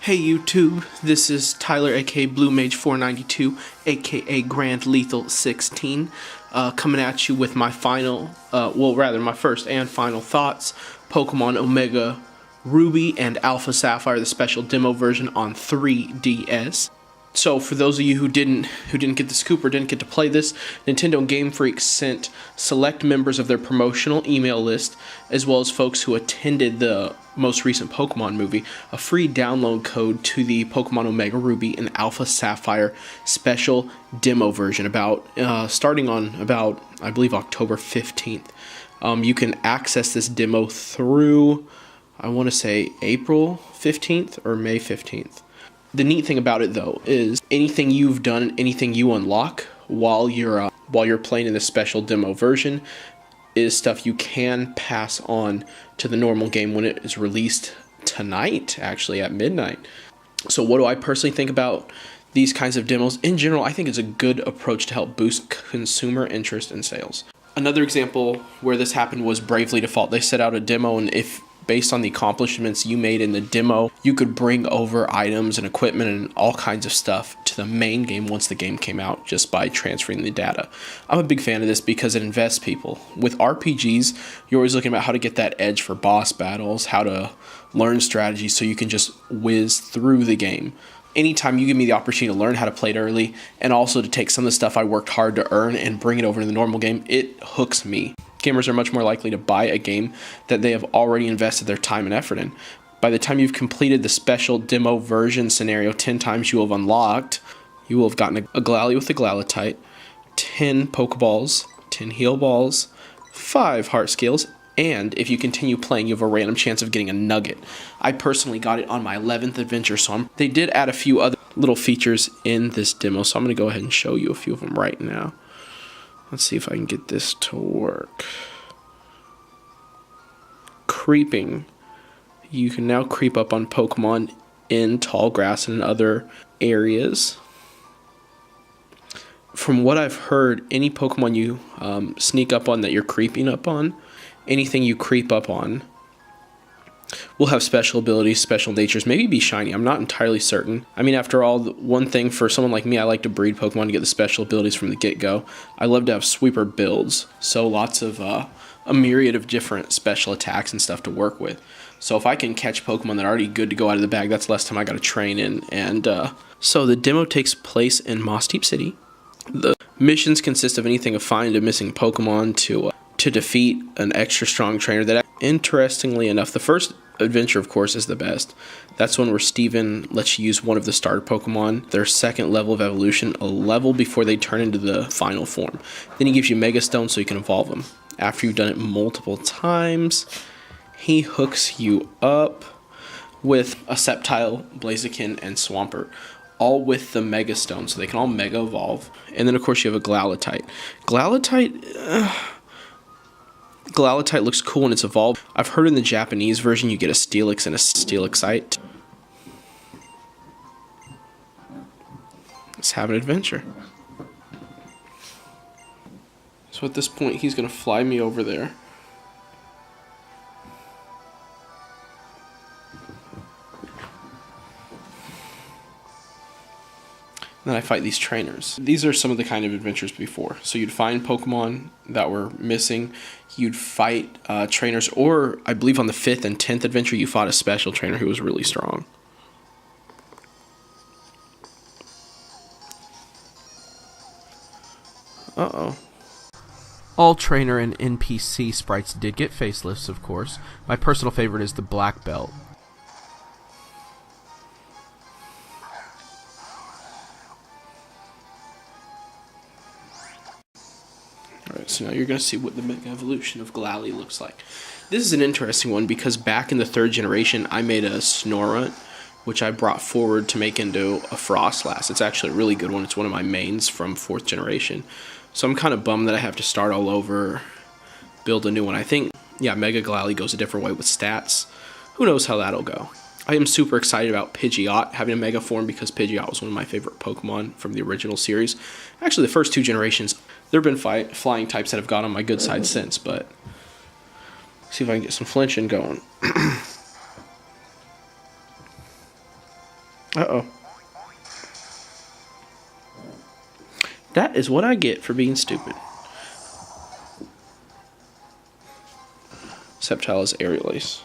Hey YouTube, this is Tyler aka Blue Mage 492 aka Grand Lethal 16 coming at you with my my first and final thoughts. Pokemon Omega Ruby and Alpha Sapphire, the special demo version on 3DS. So for those of you who didn't get the scoop or didn't get to play this, Nintendo and Game Freak sent select members of their promotional email list, as well as folks who attended the most recent Pokemon movie, a free download code to the Pokemon Omega Ruby and Alpha Sapphire special demo version starting on I believe October 15th. You can access this demo through, I want to say, April 15th or May 15th. The neat thing about it, though, is anything you've done, anything you unlock while you're playing in the special demo version is stuff you can pass on to the normal game when it is released tonight, actually at midnight. So what do I personally think about these kinds of demos? In general, I think it's a good approach to help boost consumer interest in sales. Another example where this happened was Bravely Default. They set out a demo, and if based on the accomplishments you made in the demo, you could bring over items and equipment and all kinds of stuff to the main game once the game came out just by transferring the data. I'm a big fan of this because it invests people. With RPGs, you're always looking about how to get that edge for boss battles, how to learn strategies so you can just whiz through the game. Anytime you give me the opportunity to learn how to play it early and also to take some of the stuff I worked hard to earn and bring it over to the normal game, it hooks me. Gamers are much more likely to buy a game that they have already invested their time and effort in. By the time you've completed the special demo version scenario 10 times, you will have unlocked, you will have gotten a Glalie with a Glalatite, 10 Pokeballs, 10 Heal Balls, 5 Heart Scales, and if you continue playing, you have a random chance of getting a Nugget. I personally got it on my 11th adventure, so they did add a few other little features in this demo, so I'm going to go ahead and show you a few of them right now. Let's see if I can get this to work. Creeping. You can now creep up on Pokemon in tall grass and in other areas. From what I've heard, any Pokemon you sneak up on that you're creeping up on, anything you creep up on, will have special abilities, special natures, maybe be shiny. I'm not entirely certain. I mean, after all, one thing for someone like me, I like to breed Pokemon to get the special abilities from the get-go. I love to have sweeper builds, so lots of a myriad of different special attacks and stuff to work with. So if I can catch Pokemon that are already good to go out of the bag, that's less time I got to train in. And so the demo takes place in Moss Deep City. The missions consist of anything of finding a missing Pokemon to defeat an extra strong trainer that, interestingly enough, the first adventure, of course, is the best. That's one where Steven lets you use one of the starter Pokemon, their second level of evolution, a level before they turn into the final form. Then he gives you Mega Stone so you can evolve them. After you've done it multiple times, he hooks you up with a Sceptile, Blaziken, and Swampert, all with the Mega Stone, so they can all Mega Evolve. And then, of course, you have a Glalatite. Glalatite looks cool when it's evolved. I've heard in the Japanese version you get a Steelix and a Steelixite. Let's have an adventure. So at this point, he's going to fly me over there. Then I fight these trainers. These are some of the kind of adventures before. So you'd find Pokemon that were missing. You'd fight trainers, or I believe on the 5th and 10th adventure you fought a special trainer who was really strong. Uh-oh. All trainer and NPC sprites did get facelifts, of course. My personal favorite is the Black Belt. Alright, so now you're going to see what the Mega Evolution of Glalie looks like. This is an interesting one because back in the 3rd generation, I made a Snorunt, which I brought forward to make into a Frostlass. It's actually a really good one. It's one of my mains from 4th generation. So I'm kind of bummed that I have to start all over, build a new one. I think, yeah, Mega Glalie goes a different way with stats. Who knows how that'll go. I am super excited about Pidgeot having a Mega form because Pidgeot was one of my favorite Pokemon from the original series. Actually, the first 2 generations. There have been flying types that have got on my good side since, but see if I can get some flinching going. Uh-oh. That is what I get for being stupid. Sceptile is aerial ace.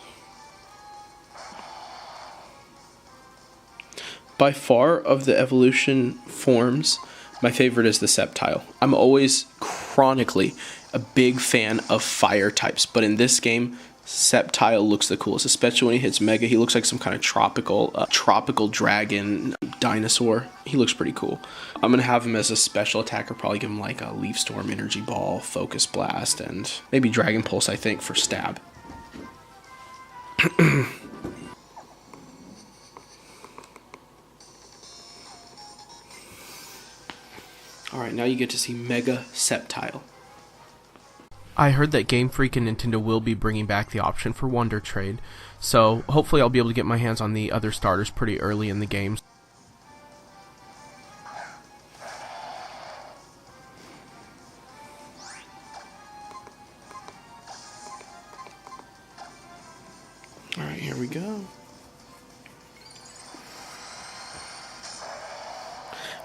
By far of the evolution forms, my favorite is the Sceptile. I'm always chronically a big fan of fire types, but in this game, Sceptile looks the coolest, especially when he hits Mega. He looks like some kind of tropical dragon dinosaur. He looks pretty cool. I'm gonna have him as a special attacker, probably give him like a Leaf Storm, Energy Ball, Focus Blast, and maybe Dragon Pulse, I think, for stab. Alright, now you get to see Mega Sceptile. I heard that Game Freak and Nintendo will be bringing back the option for Wonder Trade, so hopefully I'll be able to get my hands on the other starters pretty early in the game. Alright, here we go.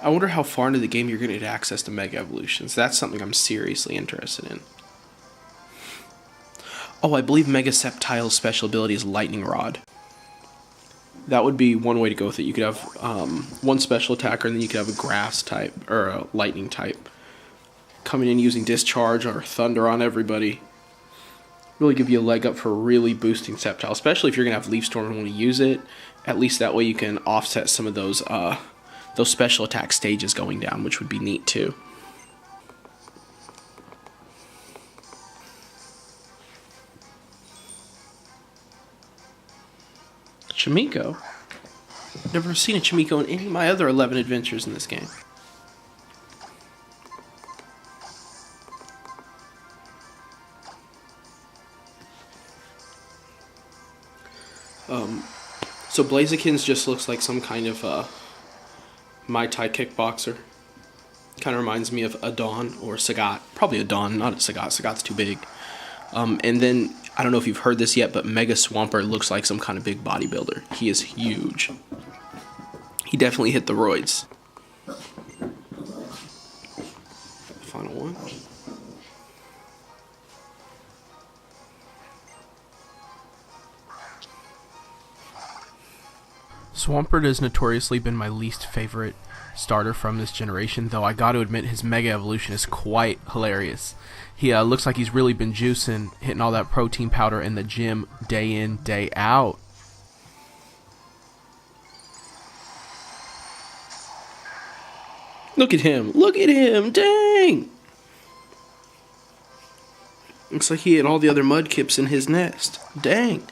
I wonder how far into the game you're going to get access to Mega Evolutions. That's something I'm seriously interested in. Oh, I believe Mega Sceptile's special ability is Lightning Rod. That would be one way to go with it. You could have one special attacker, and then you could have a Grass type, or a Lightning type, coming in using Discharge or Thunder on everybody. Really give you a leg up for really boosting Sceptile, especially if you're going to have Leaf Storm and want to use it. At least that way you can offset some of those special attack stages going down, which would be neat too. Chimiko? Never seen a Chimiko in any of my other 11 adventures in this game. So Blaziken's just looks like some kind of Mai Tai kickboxer. Kind of reminds me of Adon or Sagat. Probably Adon, not Sagat. Sagat's too big. And then, I don't know if you've heard this yet, but Mega Swampert looks like some kind of big bodybuilder. He is huge. He definitely hit the roids. Final one. Swampert has notoriously been my least favorite starter from this generation, though I gotta admit his Mega Evolution is quite hilarious. He looks like he's really been juicing, hitting all that protein powder in the gym day in, day out. Look at him! Look at him! Dang! Looks like he had all the other Mudkips in his nest. Dang!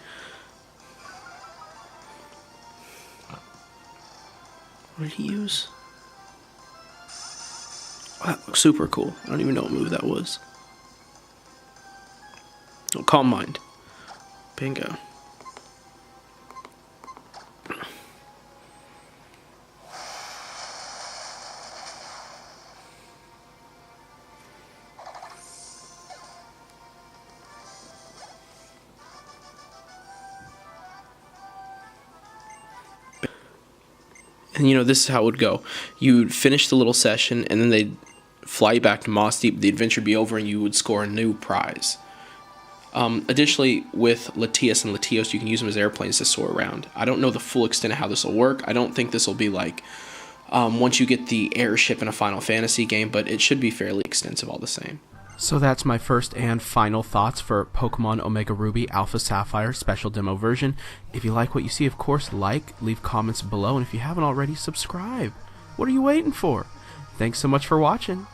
What did he use? Oh, that looks super cool. I don't even know what move that was. Oh, Calm Mind. Bingo. And you know, this is how it would go. You'd finish the little session, and then they'd fly you back to Moss Deep. The adventure would be over, and you would score a new prize. Additionally, with Latias and Latios, you can use them as airplanes to soar around. I don't know the full extent of how this will work. I don't think this will be like once you get the airship in a Final Fantasy game, but it should be fairly extensive all the same. So that's my first and final thoughts for Pokemon OmegaRuby AlphaSapphire Special Demo version. If you like what you see, of course, leave comments below, and if you haven't already, subscribe. What are you waiting for? Thanks so much for watching.